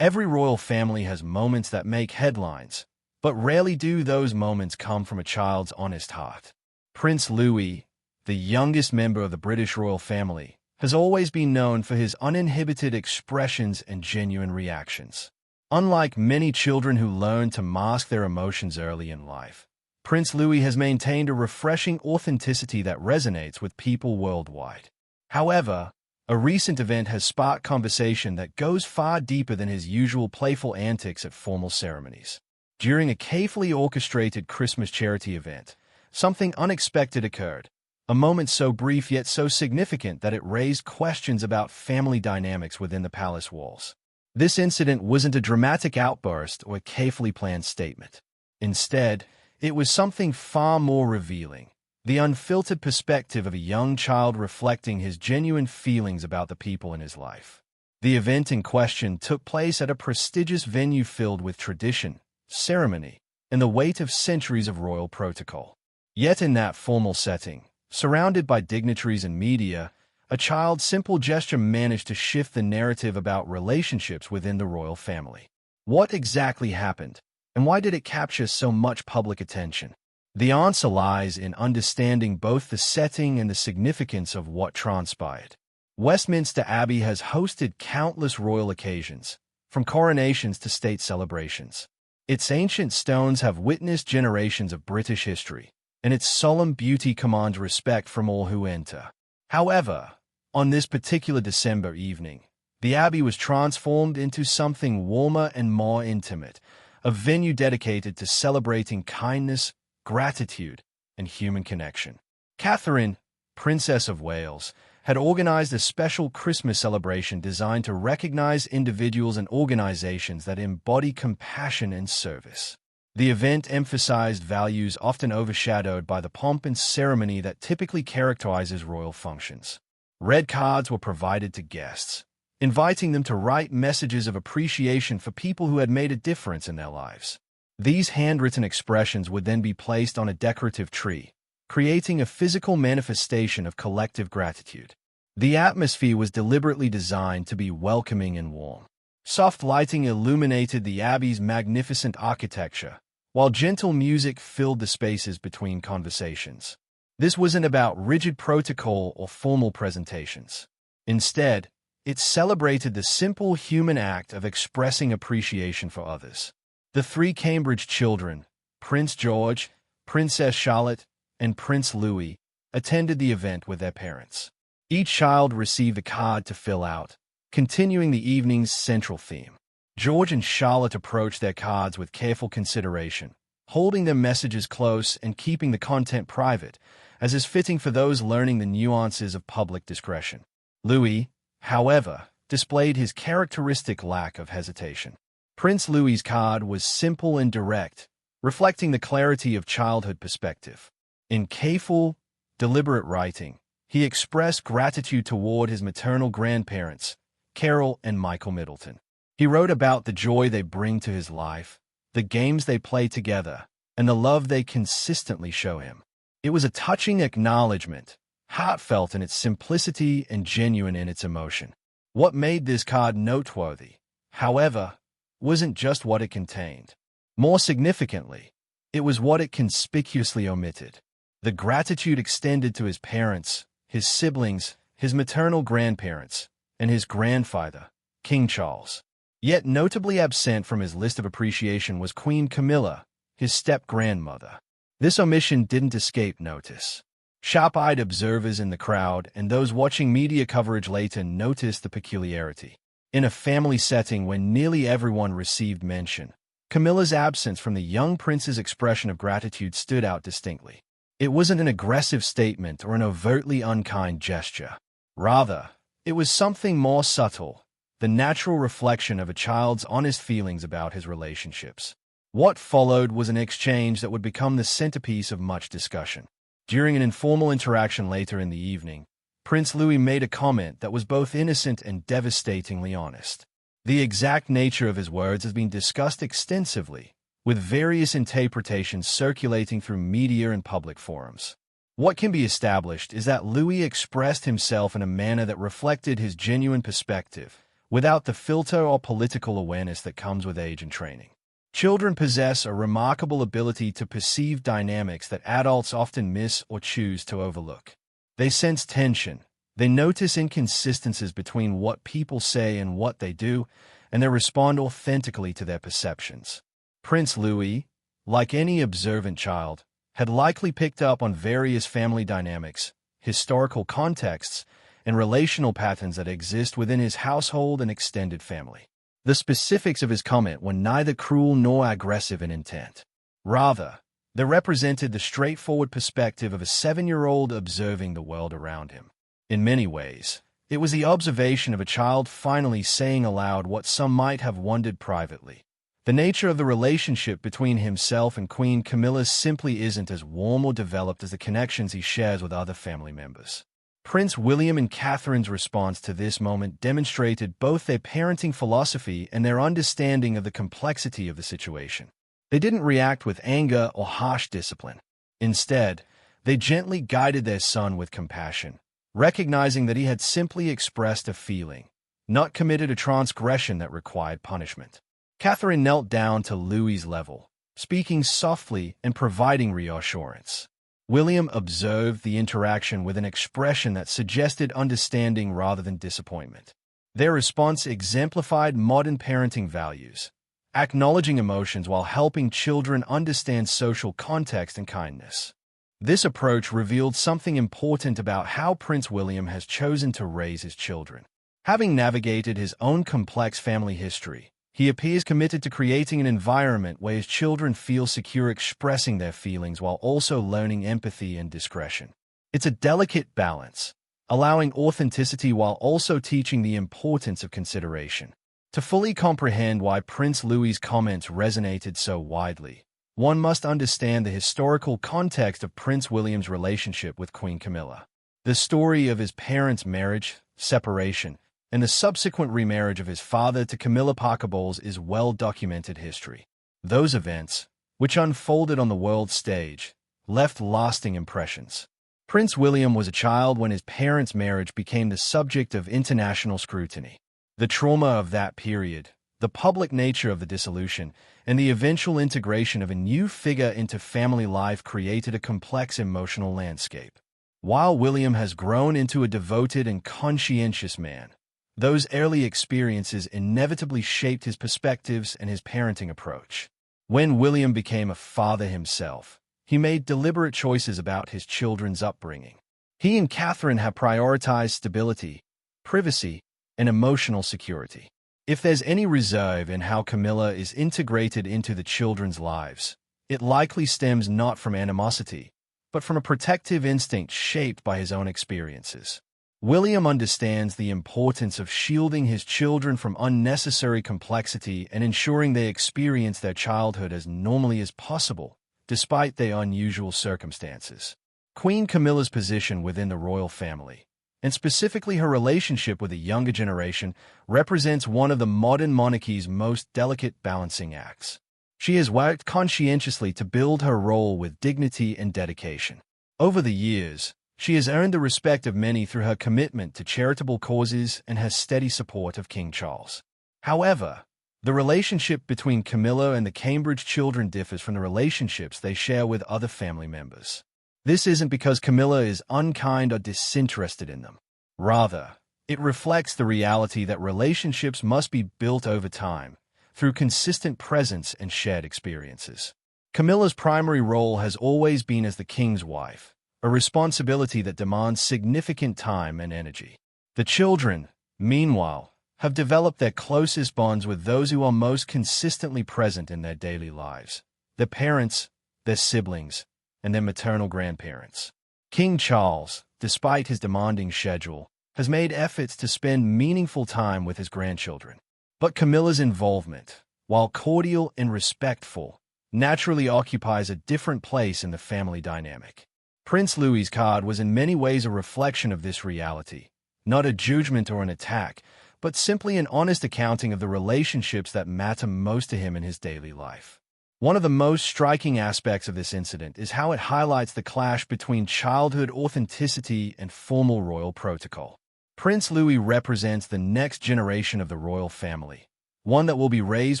Every royal family has moments that make headlines, but rarely do those moments come from a child's honest heart. Prince Louis, the youngest member of the British royal family, has always been known for his uninhibited expressions and genuine reactions. Unlike many children who learn to mask their emotions early in life, Prince Louis has maintained a refreshing authenticity that resonates with people worldwide. However, a recent event has sparked conversation that goes far deeper than his usual playful antics at formal ceremonies. During a carefully orchestrated Christmas charity event, something unexpected occurred, a moment so brief yet so significant that it raised questions about family dynamics within the palace walls. This incident wasn't a dramatic outburst or a carefully planned statement. Instead, it was something far more revealing, the unfiltered perspective of a young child reflecting his genuine feelings about the people in his life. The event in question took place at a prestigious venue filled with tradition, ceremony, and the weight of centuries of royal protocol. Yet in that formal setting, surrounded by dignitaries and media, a child's simple gesture managed to shift the narrative about relationships within the royal family. What exactly happened, and why did it capture so much public attention? The answer lies in understanding both the setting and the significance of what transpired. Westminster Abbey has hosted countless royal occasions, from coronations to state celebrations. Its ancient stones have witnessed generations of British history, and its solemn beauty commands respect from all who enter. However, on this particular December evening, the Abbey was transformed into something warmer and more intimate, a venue dedicated to celebrating kindness, gratitude, and human connection. Catherine, Princess of Wales, had organized a special Christmas celebration designed to recognize individuals and organizations that embody compassion and service. The event emphasized values often overshadowed by the pomp and ceremony that typically characterizes royal functions. Red cards were provided to guests, inviting them to write messages of appreciation for people who had made a difference in their lives. These handwritten expressions would then be placed on a decorative tree, creating a physical manifestation of collective gratitude. The atmosphere was deliberately designed to be welcoming and warm. Soft lighting illuminated the Abbey's magnificent architecture, while gentle music filled the spaces between conversations. This wasn't about rigid protocol or formal presentations. Instead, it celebrated the simple human act of expressing appreciation for others. The three Cambridge children, Prince George, Princess Charlotte, and Prince Louis, attended the event with their parents. Each child received a card to fill out, continuing the evening's central theme. George and Charlotte approached their cards with careful consideration, holding their messages close and keeping the content private, as is fitting for those learning the nuances of public discretion. Louis, however, displayed his characteristic lack of hesitation. Prince Louis's card was simple and direct, reflecting the clarity of childhood perspective. In careful, deliberate writing, he expressed gratitude toward his maternal grandparents, Carol and Michael Middleton. He wrote about the joy they bring to his life, the games they play together, and the love they consistently show him. It was a touching acknowledgement, heartfelt in its simplicity and genuine in its emotion. What made this card noteworthy, however, wasn't just what it contained. More significantly, it was what it conspicuously omitted. The gratitude extended to his parents, his siblings, his maternal grandparents, and his grandfather, King Charles. Yet notably absent from his list of appreciation was Queen Camilla, his step-grandmother. This omission didn't escape notice. Sharp-eyed observers in the crowd and those watching media coverage later noticed the peculiarity. In a family setting when nearly everyone received mention, Camilla's absence from the young prince's expression of gratitude stood out distinctly. It wasn't an aggressive statement or an overtly unkind gesture. Rather, it was something more subtle, the natural reflection of a child's honest feelings about his relationships. What followed was an exchange that would become the centerpiece of much discussion. During an informal interaction later in the evening, Prince Louis made a comment that was both innocent and devastatingly honest. The exact nature of his words has been discussed extensively, with various interpretations circulating through media and public forums. What can be established is that Louis expressed himself in a manner that reflected his genuine perspective, without the filter or political awareness that comes with age and training. Children possess a remarkable ability to perceive dynamics that adults often miss or choose to overlook. They sense tension, they notice inconsistencies between what people say and what they do, and they respond authentically to their perceptions. Prince Louis, like any observant child, had likely picked up on various family dynamics, historical contexts, and relational patterns that exist within his household and extended family. The specifics of his comment were neither cruel nor aggressive in intent. Rather, they represented the straightforward perspective of a 7-year-old observing the world around him. In many ways, it was the observation of a child finally saying aloud what some might have wondered privately. The nature of the relationship between himself and Queen Camilla simply isn't as warm or developed as the connections he shares with other family members. Prince William and Catherine's response to this moment demonstrated both their parenting philosophy and their understanding of the complexity of the situation. They didn't react with anger or harsh discipline. Instead, they gently guided their son with compassion, recognizing that he had simply expressed a feeling, not committed a transgression that required punishment. Catherine knelt down to Louis's level, speaking softly and providing reassurance. William observed the interaction with an expression that suggested understanding rather than disappointment. Their response exemplified modern parenting values, acknowledging emotions while helping children understand social context and kindness. This approach revealed something important about how Prince William has chosen to raise his children. Having navigated his own complex family history, he appears committed to creating an environment where his children feel secure expressing their feelings while also learning empathy and discretion. It's a delicate balance, allowing authenticity while also teaching the importance of consideration. To fully comprehend why Prince Louis's comments resonated so widely, one must understand the historical context of Prince William's relationship with Queen Camilla. The story of his parents' marriage, separation, and the subsequent remarriage of his father to Camilla Parker Bowles is well-documented history. Those events, which unfolded on the world stage, left lasting impressions. Prince William was a child when his parents' marriage became the subject of international scrutiny. The trauma of that period, the public nature of the dissolution, and the eventual integration of a new figure into family life created a complex emotional landscape. While William has grown into a devoted and conscientious man, those early experiences inevitably shaped his perspectives and his parenting approach. When William became a father himself, he made deliberate choices about his children's upbringing. He and Catherine have prioritized stability, privacy, and emotional security. If there's any reserve in how Camilla is integrated into the children's lives, it likely stems not from animosity, but from a protective instinct shaped by his own experiences. William understands the importance of shielding his children from unnecessary complexity and ensuring they experience their childhood as normally as possible, despite their unusual circumstances. Queen Camilla's position within the royal family, and specifically her relationship with the younger generation, represents one of the modern monarchy's most delicate balancing acts. She has worked conscientiously to build her role with dignity and dedication. Over the years, she has earned the respect of many through her commitment to charitable causes and her steady support of King Charles. However, the relationship between Camilla and the Cambridge children differs from the relationships they share with other family members. This isn't because Camilla is unkind or disinterested in them. Rather, it reflects the reality that relationships must be built over time, through consistent presence and shared experiences. Camilla's primary role has always been as the king's wife, a responsibility that demands significant time and energy. The children, meanwhile, have developed their closest bonds with those who are most consistently present in their daily lives: their parents, their siblings, and their maternal grandparents. King Charles, despite his demanding schedule, has made efforts to spend meaningful time with his grandchildren. But Camilla's involvement, while cordial and respectful, naturally occupies a different place in the family dynamic. Prince Louis's card was in many ways a reflection of this reality, not a judgment or an attack, but simply an honest accounting of the relationships that matter most to him in his daily life. One of the most striking aspects of this incident is how it highlights the clash between childhood authenticity and formal royal protocol. Prince Louis represents the next generation of the royal family, one that will be raised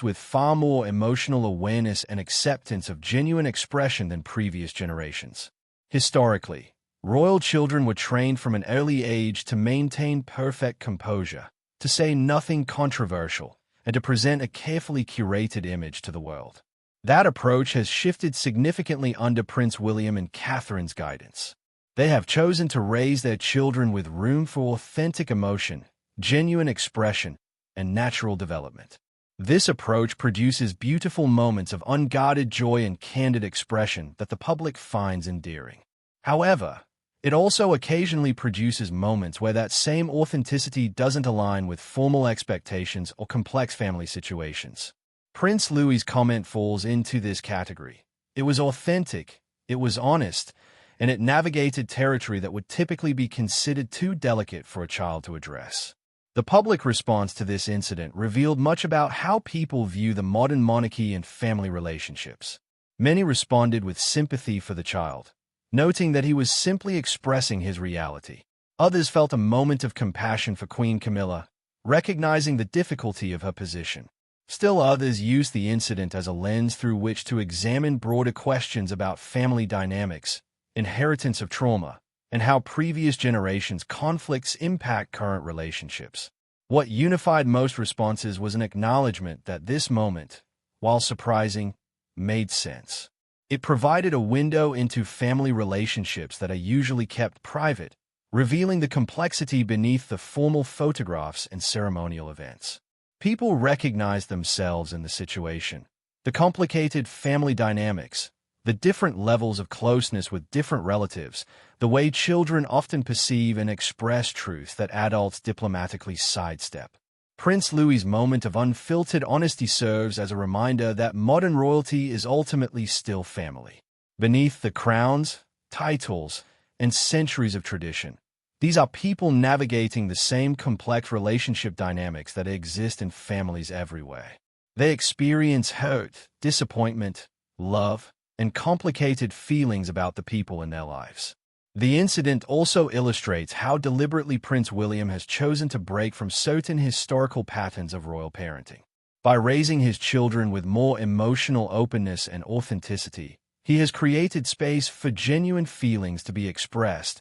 with far more emotional awareness and acceptance of genuine expression than previous generations. Historically, royal children were trained from an early age to maintain perfect composure, to say nothing controversial, and to present a carefully curated image to the world. That approach has shifted significantly under Prince William and Catherine's guidance. They have chosen to raise their children with room for authentic emotion, genuine expression, and natural development. This approach produces beautiful moments of unguarded joy and candid expression that the public finds endearing. However, it also occasionally produces moments where that same authenticity doesn't align with formal expectations or complex family situations. Prince Louis's comment falls into this category. It was authentic, it was honest, and it navigated territory that would typically be considered too delicate for a child to address. The public response to this incident revealed much about how people view the modern monarchy and family relationships. Many responded with sympathy for the child, noting that he was simply expressing his reality. Others felt a moment of compassion for Queen Camilla, recognizing the difficulty of her position. Still others used the incident as a lens through which to examine broader questions about family dynamics, inheritance of trauma, and how previous generations' conflicts impact current relationships. What unified most responses was an acknowledgement that this moment, while surprising, made sense. It provided a window into family relationships that are usually kept private, revealing the complexity beneath the formal photographs and ceremonial events. People recognized themselves in the situation, the complicated family dynamics, the different levels of closeness with different relatives, the way children often perceive and express truth that adults diplomatically sidestep. Prince Louis's moment of unfiltered honesty serves as a reminder that modern royalty is ultimately still family. Beneath the crowns, titles, and centuries of tradition, these are people navigating the same complex relationship dynamics that exist in families everywhere. They experience hurt, disappointment, love, and complicated feelings about the people in their lives. The incident also illustrates how deliberately Prince William has chosen to break from certain historical patterns of royal parenting. By raising his children with more emotional openness and authenticity, he has created space for genuine feelings to be expressed,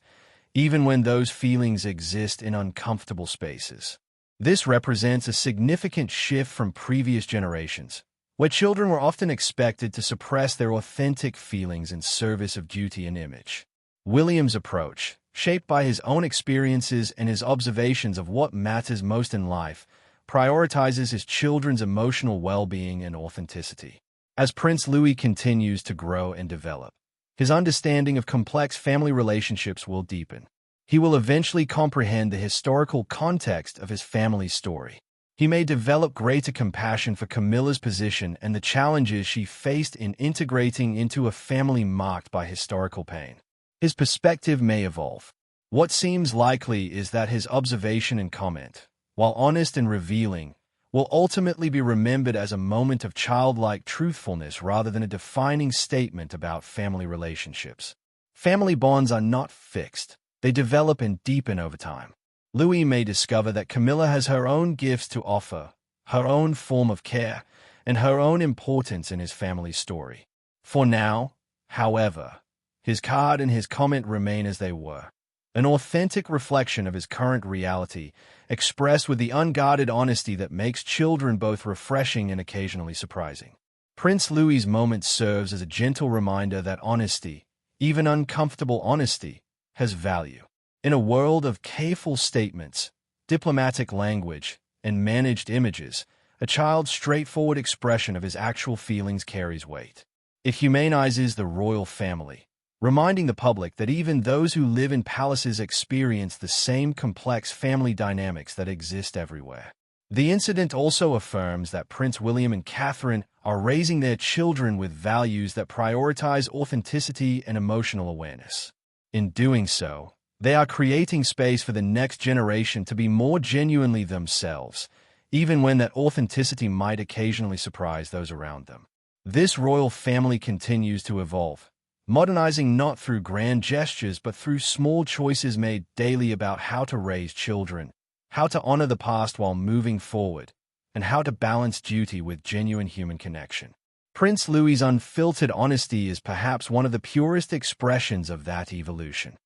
even when those feelings exist in uncomfortable spaces. This represents a significant shift from previous generations, where children were often expected to suppress their authentic feelings in service of duty and image. William's approach, shaped by his own experiences and his observations of what matters most in life, prioritizes his children's emotional well-being and authenticity. As Prince Louis continues to grow and develop, his understanding of complex family relationships will deepen. He will eventually comprehend the historical context of his family's story. He may develop greater compassion for Camilla's position and the challenges she faced in integrating into a family marked by historical pain. His perspective may evolve. What seems likely is that his observation and comment, while honest and revealing, will ultimately be remembered as a moment of childlike truthfulness rather than a defining statement about family relationships. Family bonds are not fixed. They develop and deepen over time. Louis may discover that Camilla has her own gifts to offer, her own form of care, and her own importance in his family's story. For now, however, his card and his comment remain as they were, an authentic reflection of his current reality, expressed with the unguarded honesty that makes children both refreshing and occasionally surprising. Prince Louis's moment serves as a gentle reminder that honesty, even uncomfortable honesty, has value. In a world of careful statements, diplomatic language, and managed images, a child's straightforward expression of his actual feelings carries weight. It humanizes the royal family, reminding the public that even those who live in palaces experience the same complex family dynamics that exist everywhere. The incident also affirms that Prince William and Catherine are raising their children with values that prioritize authenticity and emotional awareness. In doing so, they are creating space for the next generation to be more genuinely themselves, even when that authenticity might occasionally surprise those around them. This royal family continues to evolve, modernizing not through grand gestures but through small choices made daily about how to raise children, how to honor the past while moving forward, and how to balance duty with genuine human connection. Prince Louis's unfiltered honesty is perhaps one of the purest expressions of that evolution.